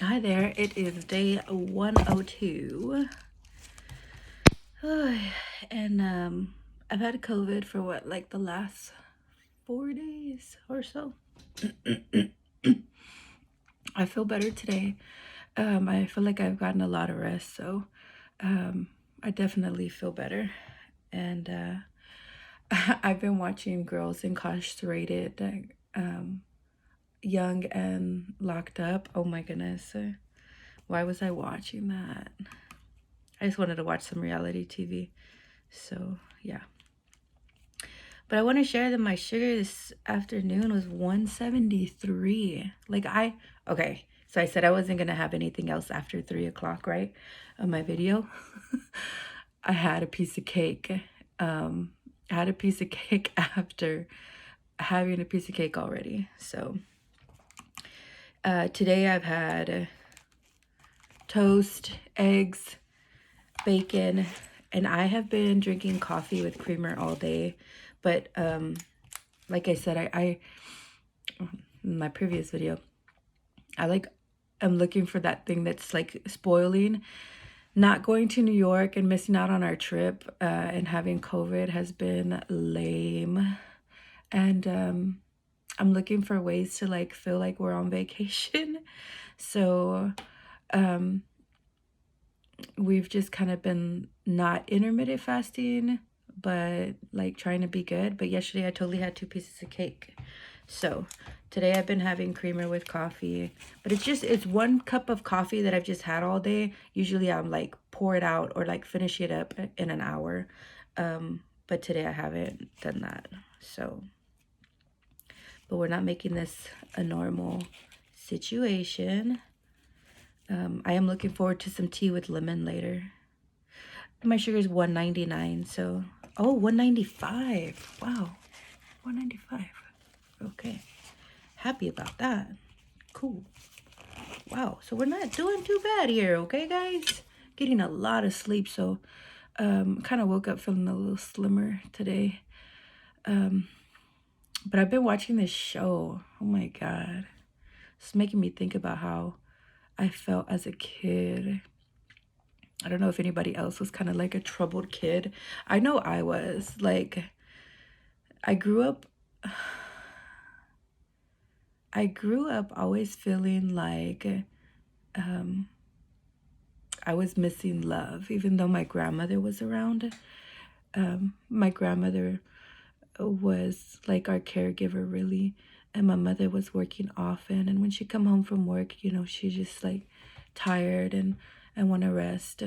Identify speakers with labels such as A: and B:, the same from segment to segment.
A: Hi there, it is day 102. And I've had COVID for what, like the last 4 days or so. I feel better today. I feel like I've gotten a lot of rest, so um I definitely feel better. And I've been watching girls incarcerated, young and locked up. Oh my goodness. Why was I watching that? I just wanted to watch some reality TV. So, yeah. But I want to share that my sugar this afternoon was 173. Okay. So I said I wasn't going to have anything else after 3 o'clock, right? On my video. I had a piece of cake. I had a piece of cake after having a piece of cake already. So today I've had toast, eggs, bacon, and I have been drinking coffee with creamer all day. But like I said, I in my previous video, I'm looking for that thing that's like spoiling. Not going to New York and missing out on our trip and having COVID has been lame. And I'm looking for ways to like feel like we're on vacation. So we've just kind of been not intermittent fasting, but like trying to be good. But yesterday I totally had 2 pieces of cake. So today I've been having creamer with coffee, but it's 1 cup of coffee that I've just had all day. Usually I'm like pour it out or like finish it up in an hour. But today I haven't done that. So, but we're not making this a normal situation. I am looking forward to some tea with lemon later. My sugar is 199, so... Oh, 195. Wow. 195. Okay. Happy about that. Cool. Wow. So we're not doing too bad here, okay, guys? Getting a lot of sleep, so... kind of woke up feeling a little slimmer today. But I've been watching this show. Oh my god. It's making me think about how I felt as a kid. I don't know if anybody else was kind of like a troubled kid. I know I was. Like, I grew up always feeling like I was missing love, even though my grandmother was around. My grandmother was like our caregiver, really, and my mother was working often. And when she come home from work, she just like tired and want to rest.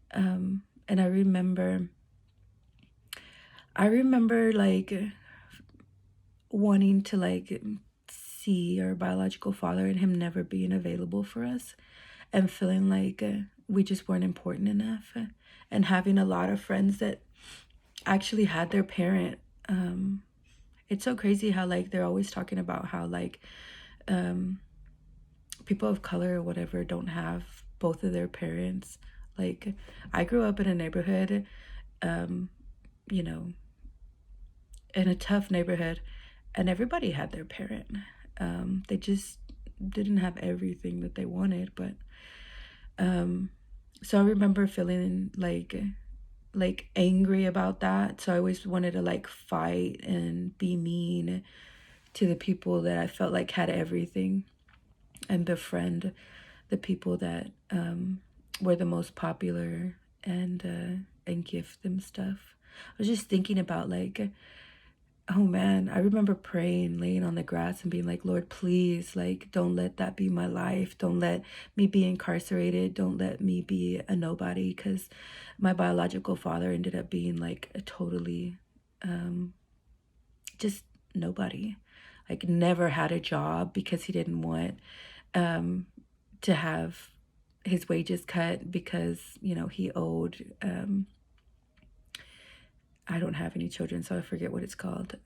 A: And I remember like wanting to like see our biological father and him never being available for us, and feeling like we just weren't important enough, and having a lot of friends that actually had their parent. It's so crazy how like they're always talking about how like people of color or whatever don't have both of their parents. Like, I grew up in a neighborhood, you know, in a tough neighborhood, and everybody had their parent. They just didn't have everything that they wanted, but so I remember feeling like angry about that. So I always wanted to like fight and be mean to the people that I felt like had everything, and befriend the people that were the most popular, and gift them stuff. I was just thinking about like, oh man, I remember praying, laying on the grass and being like, Lord, please, like, don't let that be my life. Don't let me be incarcerated. Don't let me be a nobody. Because my biological father ended up being like a totally just nobody. Like, never had a job because he didn't want to have his wages cut because, he owed I don't have any children, so I forget what it's called.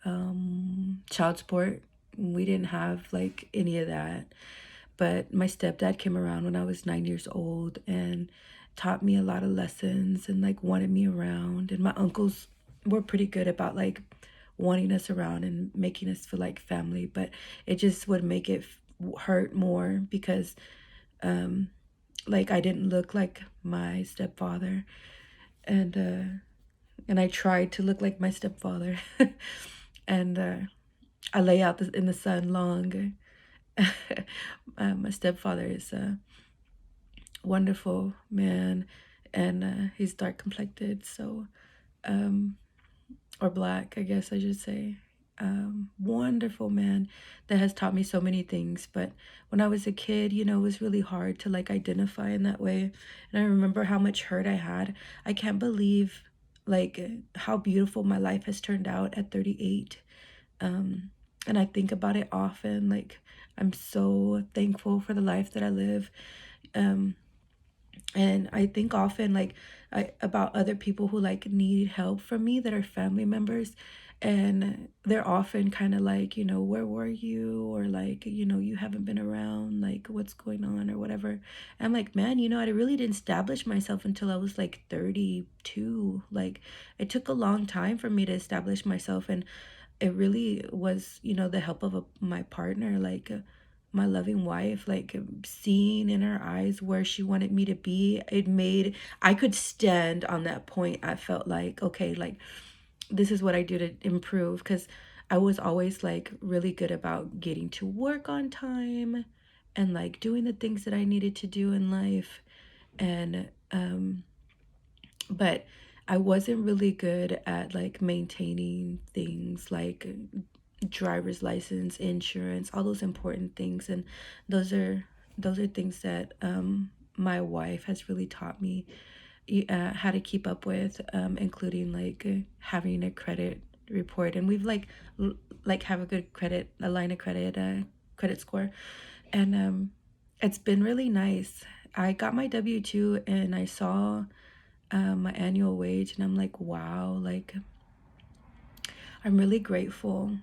A: Child support. We didn't have like any of that. But my stepdad came around when I was 9 years old and taught me a lot of lessons and like wanted me around. And my uncles were pretty good about like wanting us around and making us feel like family. But it just would make it hurt more because Like I didn't look like my stepfather, and I tried to look like my stepfather. And I lay out in the sun long. My stepfather is a wonderful man, and he's dark complected, so or black, I guess I should say. Wonderful man that has taught me so many things. But when I was a kid, you know, it was really hard to like identify in that way. And I remember how much hurt I had. I can't believe like how beautiful my life has turned out at 38. And I think about it often. Like, I'm so thankful for the life that I live. Um, and I think often like about other people who like need help from me that are family members, and they're often kind of like, you know, where were you, or like, you know, you haven't been around, like what's going on or whatever. I'm like, man, you know, I really didn't establish myself until I was like 32. Like it took a long time for me to establish myself, and it really was, you know, the help of my partner, like my loving wife, like seeing in her eyes where she wanted me to be. It made, I could stand on that point. I felt like, okay, like this is what I do to improve, because I was always like really good about getting to work on time and like doing the things that I needed to do in life. And but I wasn't really good at like maintaining things like driver's license, insurance, all those important things. And those are things that my wife has really taught me how to keep up with, including like having a credit report. And we've like have a good credit, a line of credit, credit score. And it's been really nice. I got my W-2 and I saw my annual wage, and I'm like, wow, like I'm really grateful.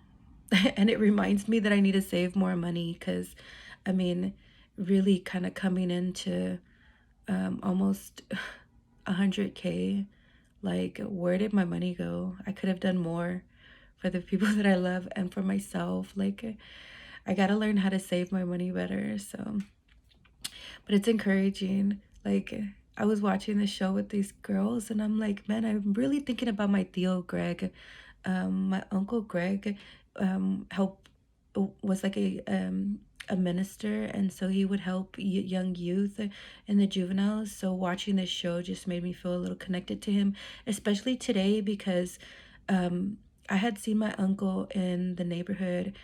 A: And it reminds me that I need to save more money, because I mean, really kind of coming into almost 100K, like where did my money go? I could have done more for the people that I love and for myself. Like I got to learn how to save my money better. So, but it's encouraging. Like I was watching the show with these girls, and I'm like, man, I'm really thinking about my Theo Greg. My uncle Greg helped, was like a minister, and so he would help young youth in the juveniles. So watching this show just made me feel a little connected to him, especially today, because I had seen my uncle in the neighborhood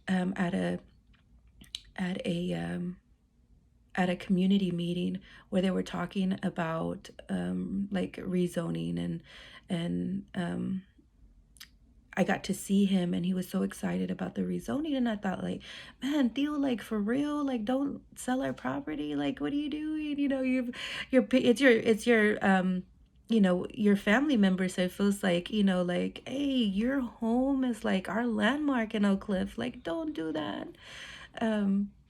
A: at at a a community meeting where they were talking about like rezoning, and I got to see him, and he was so excited about the rezoning. And I thought, like, man, Theo, like for real, like don't sell our property. Like, what are you doing? You know, it's your you know, your family member. So it feels like, you know, like, hey, your home is like our landmark in Oak Cliff. Like, don't do that.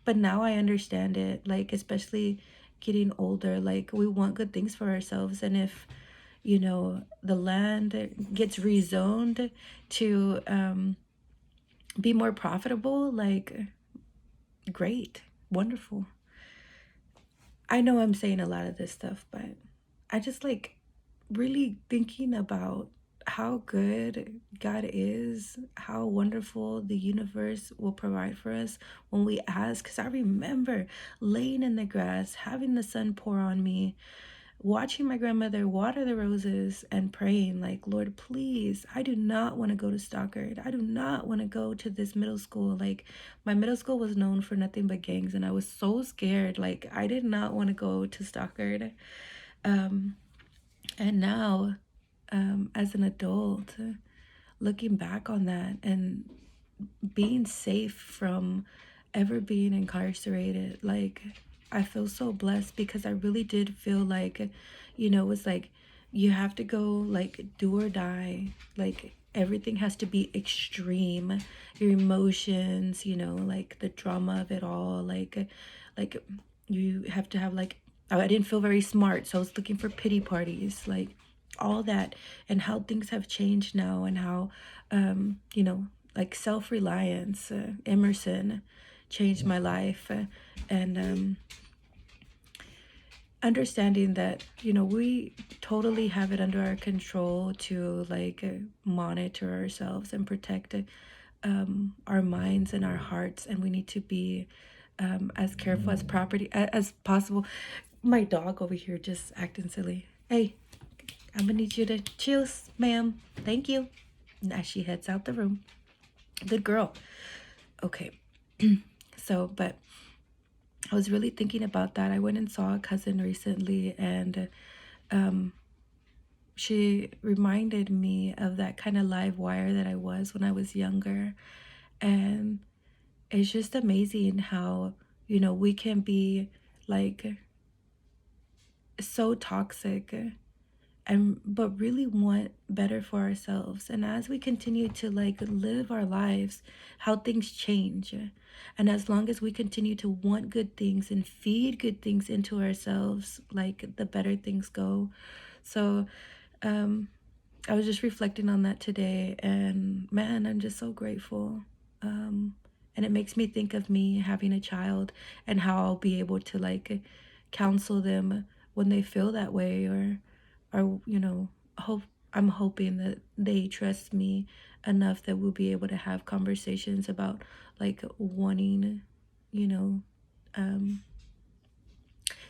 A: But now I understand it, like especially getting older, like we want good things for ourselves. And if, you know, the land gets rezoned to be more profitable, like great, wonderful. I know I'm saying a lot of this stuff, but I just like really thinking about how good God is, how wonderful the universe will provide for us when we ask. Because I remember laying in the grass, having the sun pour on me, watching my grandmother water the roses, and praying, like, Lord, please, I do not want to go to Stockard. I do not want to go to this middle school. Like, my middle school was known for nothing but gangs, and I was so scared. Like, I did not want to go to Stockard. Um, and now, as an adult, looking back on that and being safe from ever being incarcerated, like I feel so blessed, because I really did feel like, you know, it was like you have to go like do or die. Like everything has to be extreme. Your emotions, you know, like the drama of it all, like you have to have like, I didn't feel very smart, so I was looking for pity parties, like all that. And how things have changed now, and how you know, like self-reliance, Emerson changed my life, and understanding that, you know, we totally have it under our control to like monitor ourselves and protect our minds and our hearts, and we need to be as careful as possible. My dog over here just acting silly. Hey, I'm gonna need you to chill, ma'am. Thank you. As she heads out the room. Good girl. Okay. So, but I was really thinking about that. I went and saw a cousin recently, and um, she reminded me of that kind of live wire that I was when I was younger. And it's just amazing how, you know, we can be like so toxic and but really want better for ourselves. And as we continue to like live our lives, how things change, and as long as we continue to want good things and feed good things into ourselves, like the better things go. So um I was just reflecting on that today, and man, I'm just so grateful. And it makes me think of me having a child and how I'll be able to like counsel them when they feel that way, or you know, hope I'm hoping that they trust me enough that we'll be able to have conversations about like wanting, you know, um,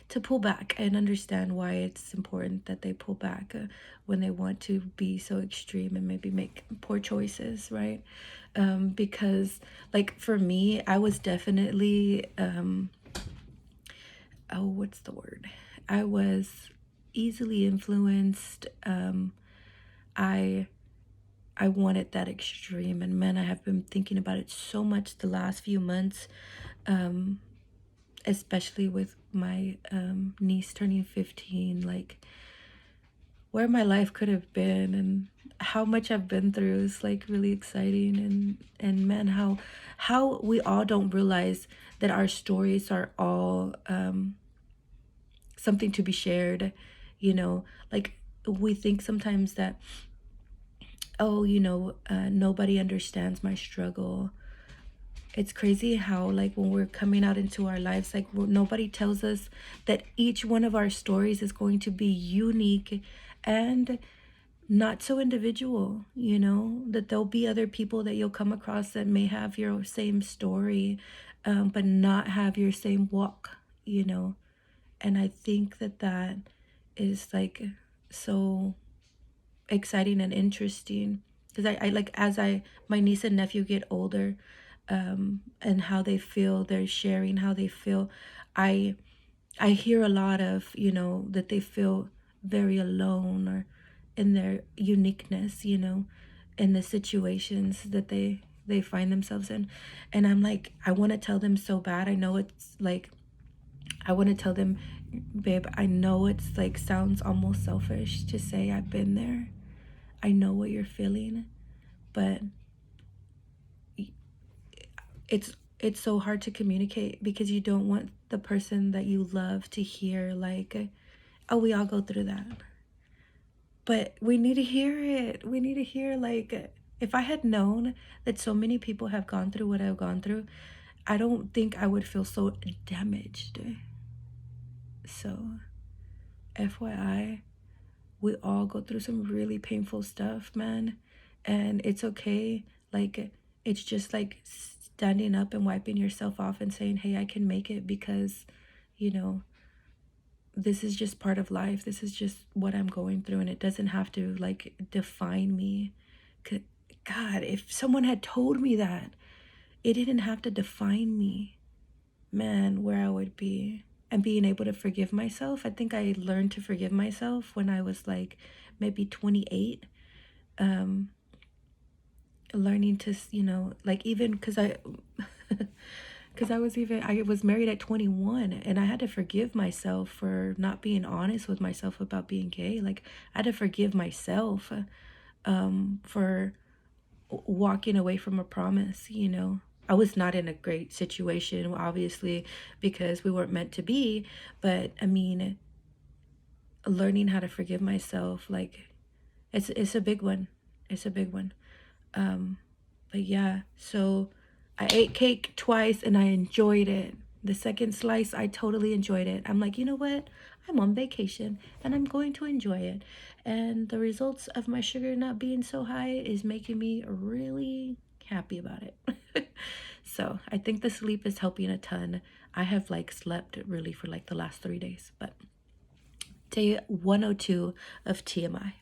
A: to pull back and understand why it's important that they pull back when they want to be so extreme and maybe make poor choices, right? Because like for me, I was definitely oh, what's the word? I was easily influenced. I I wanted that extreme, and man, I have been thinking about it so much the last few months, um, especially with my niece turning 15, like where my life could have been and how much I've been through is like really exciting. And man, how we all don't realize that our stories are all something to be shared, you know, like we think sometimes that, oh, you know, nobody understands my struggle. It's crazy how like when we're coming out into our lives, like nobody tells us that each one of our stories is going to be unique and not so individual, you know, that there'll be other people that you'll come across that may have your same story, but not have your same walk, you know. And I think that that is like so exciting and interesting, because I like as I my niece and nephew get older, and how they feel, they're sharing how they feel. I I hear a lot of, you know, that they feel very alone or in their uniqueness, you know, in the situations that they find themselves in. And I'm like, I want to tell them so bad. I know it's like I want to tell them, babe, I know it's like sounds almost selfish to say I've been there. I know what you're feeling, but it's so hard to communicate because you don't want the person that you love to hear like, oh, we all go through that. But we need to hear it. We need to hear like, if I had known that so many people have gone through what I've gone through, I don't think I would feel so damaged. So, FYI, we all go through some really painful stuff, man. And it's okay. Like, it's just like standing up and wiping yourself off and saying, hey, I can make it, because, you know, this is just part of life. This is just what I'm going through, and it doesn't have to like define me. God, if someone had told me that it didn't have to define me, man, where I would be. And being able to forgive myself. I think I learned to forgive myself when I was like maybe 28. Um, learning to, you know, like even because I was married at 21, and I had to forgive myself for not being honest with myself about being gay. Like I had to forgive myself for walking away from a promise, you know. I was not in a great situation, obviously, because we weren't meant to be. But I mean, learning how to forgive myself, like it's a big one. It's a big one. But yeah, so I ate cake twice and I enjoyed it. The second slice, I totally enjoyed it. I'm like, you know what? I'm on vacation and I'm going to enjoy it. And the results of my sugar not being so high is making me really happy about it. So I think the sleep is helping a ton. I have like slept really for like the last 3 days, but day 102 of TMI.